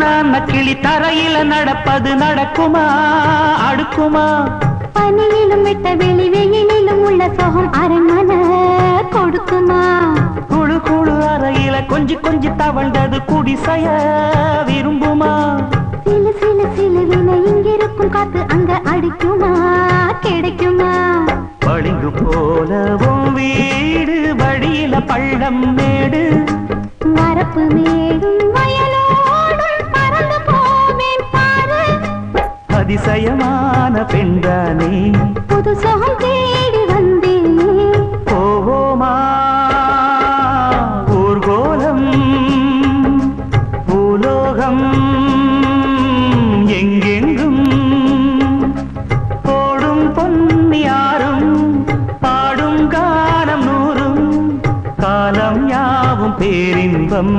கிளி தரையில நடப்பது நடக்குமா அடுக்குமா பனியிலும் விட்ட வெளி வெயிலிலும் உள்ள சோகம் அரண்மன கொடுக்குமா குழு குழு அறையில கொஞ்சி கொஞ்சி தவழ்ந்தது குடிசைய விரும்புமா சிலு சிலு சிலுவின இங்கிருக்கும் காத்து அங்க அடிக்குமா கிடைக்குமா பளிங்கு போலவும் வீடு வழியில பள்ளம் மேடு வரப்பு மேடும் வயலோடும் பறந்து போவேன் பாரு அதிசயமான பெண்தானே புது சோகம் தேடி வந்தேனே போவோமா ஊர்கோலம் பூலோகம் எங்கெங்கும் போடும் பொன்னியாரும் பாடும் காலம் நூறும் காலம் யாவும் பேரின்பம்